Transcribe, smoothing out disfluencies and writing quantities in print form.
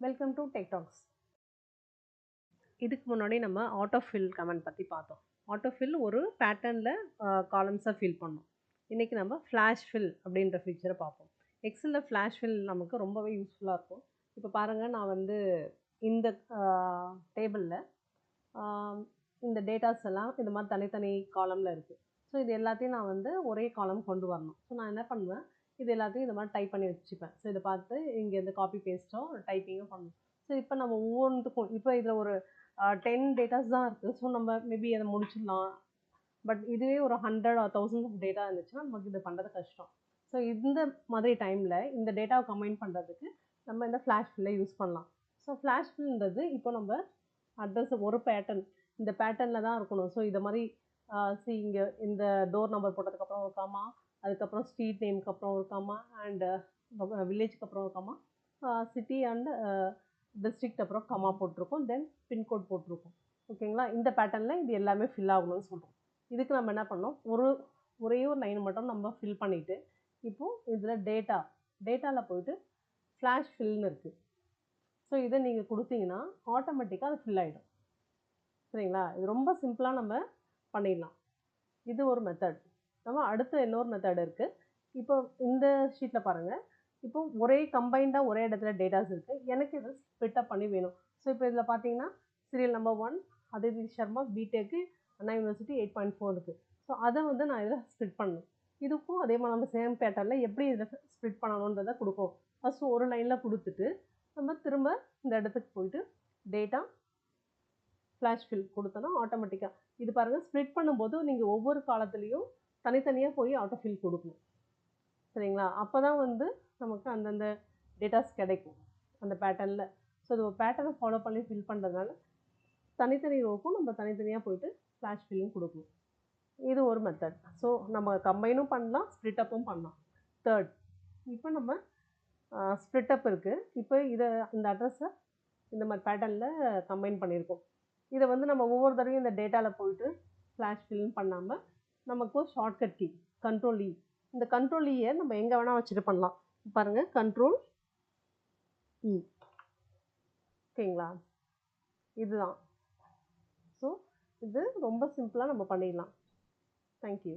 Welcome to tech tax. இதுக்கு முன்னாடி நம்ம ஆட்டோ ஃபில் கமெண்ட் பற்றி பார்த்தோம். ஆட்டோ ஃபில் ஒரு பேட்டர்னில் காலம்ஸை ஃபில் பண்ணோம். இன்றைக்கி நம்ம ஃப்ளாஷ் ஃபில் அப்படின்ற ஃபீச்சரை பார்ப்போம். எக்ஸலில் ஃப்ளாஷ் ஃபில் நமக்கு ரொம்பவே யூஸ்ஃபுல்லாக இருக்கும். இப்போ பாருங்கள், நான் வந்து இந்த டேபிளில் இந்த டேட்டாஸ் எல்லாம் இந்த மாதிரி தனித்தனி காலமில் இருக்குது. ஸோ இது எல்லாத்தையும் நான் வந்து ஒரே காலம் கொண்டு வரணும். ஸோ நான் என்ன பண்ணுவேன், இது எல்லாத்தையும் இந்த மாதிரி டைப் பண்ணி வச்சுப்பேன். ஸோ இதை பார்த்து இங்கேருந்து காப்பி பேஸ்ட்டோ டைப்பிங்கோ பண்ணணும். ஸோ இப்போ நம்ம ஒவ்வொன்றுக்கும் இப்போ இதில் ஒரு 10 டேட்டாஸ் தான் இருக்குது. ஸோ நம்ம மேபி அதை முடிச்சிடலாம். பட் இதுவே ஒரு 100 or 1000 ஆஃப் டேட்டா இருந்துச்சுன்னா நமக்கு இது பண்ணுறது கஷ்டம். ஸோ இந்த மாதிரி டைமில் இந்த டேட்டாவை கம்பைன் பண்ணுறதுக்கு நம்ம இந்த ஃப்ளாஷ் ஃபில்லை யூஸ் பண்ணலாம். ஸோ ஃப்ளாஷ் ஃபில்ன்றது இப்போ நம்ம அட்ரஸ் ஒரு பேட்டர்ன், இந்த பேட்டர்னில் தான் இருக்கணும். ஸோ இதை மாதிரி இங்கே இந்த டோர் நம்பர் போட்டதுக்கப்புறம் ஒரு காமா, அதுக்கப்புறம் ஸ்ட்ரீட் நேமுக்கு அப்புறம் ஒரு காமா, அண்டு வில்லேஜுக்கு அப்புறம் ஒரு காமா, சிட்டி அண்ட் டிஸ்ட்ரிக்ட் அப்புறம் கமா போட்டிருக்கோம், தென் பின்கோட் போட்டிருக்கோம். ஓகேங்களா? இந்த பேட்டர்னில் இது எல்லாமே ஃபில் ஆகணும்னு சொல்கிறோம். இதுக்கு நம்ம என்ன பண்ணோம், ஒரே ஒரு லைன் மட்டும் நம்ம ஃபில் பண்ணிவிட்டு இப்போது இதில் டேட்டாவில் போயிட்டு ஃப்ளாஷ் ஃபில்னு இருக்குது. ஸோ இதை நீங்கள் கொடுத்தீங்கன்னா ஆட்டோமேட்டிக்காக அது ஃபில் ஆகிடும். சரிங்களா? இது ரொம்ப சிம்பிளாக நம்ம பண்ணிடலாம். இது ஒரு மெத்தட். நம்ம அடுத்து இன்னொரு மெத்தட் இருக்குது. இப்போ இந்த ஷீட்டில் பாருங்கள், இப்போ ஒரே கம்பைண்டாக ஒரே இடத்துல டேட்டாஸ் இருக்குது. எனக்கு இது ஸ்ப்ளிட்டப் பண்ணி வேணும். ஸோ இப்போ இதில் பார்த்தீங்கன்னா சீரியல் நம்பர் 1 அதிதி சர்மா பிடெக்கு அண்ணா யூனிவர்சிட்டி 8.4 இருக்குது. ஸோ அதை வந்து நான் இதில் ஸ்ப்ளிட் பண்ணணும். இதுக்கும் அதே மாதிரி நம்ம சேம் பேட்டர்னில் எப்படி இதில் ஸ்ப்ளிட் பண்ணணுன்றதை கொடுக்கும். ஃபஸ்ட்டு ஒரு லைனில் கொடுத்துட்டு நம்ம திரும்ப இந்த இடத்துக்கு போயிட்டு டேட்டா ஃப்ளாஷ் ஃபில் கொடுத்தோன்னா ஆட்டோமேட்டிக்காக இது பாருங்கள், ஸ்ப்ளிட் பண்ணும்போது நீங்கள் ஒவ்வொரு காலத்துலேயும் தனித்தனியாக போய் ஆட்டோ ஃபில் கொடுக்கணும். சரிங்களா? அப்போ தான் வந்து நமக்கு அந்தந்த டேட்டாஸ் கிடைக்கும் அந்த பேட்டர்னில். ஸோ அது ஒரு பேட்டர்னை ஃபாலோ பண்ணி ஃபில் பண்ணுறதுனால தனித்தனி ரோக்கும் நம்ம தனித்தனியாக போயிட்டு ஃப்ளாஷ் ஃபில்லும் கொடுக்கணும். இது ஒரு மெத்தட். ஸோ நம்ம கம்பைனும் பண்ணலாம், ஸ்ப்ளிட்டப்பும் பண்ணலாம். தேர்ட், இப்போ நம்ம ஸ்ப்ளிட்டப் இருக்குது. இப்போ இந்த அட்ரஸை இந்த மாதிரி பேட்டர்னில் கம்பைன் பண்ணியிருக்கோம். இதை வந்து நம்ம ஒவ்வொரு தடவையும் இந்த டேட்டாவில் போயிட்டு ஃப்ளாஷ் ஃபில்னு பண்ணாமல் நமக்கு ஒரு ஷார்ட்கட் கீ கண்ட்ரோல் இ. இந்த கண்ட்ரோல் இயை நம்ம எங்கே வேணால் வச்சுட்டு பண்ணலாம். பாருங்கள், கண்ட்ரோல் இ. ஓகேங்களா? இதுதான். ஸோ இது ரொம்ப சிம்பிளாக நம்ம பண்ணிடலாம். தேங்க்யூ.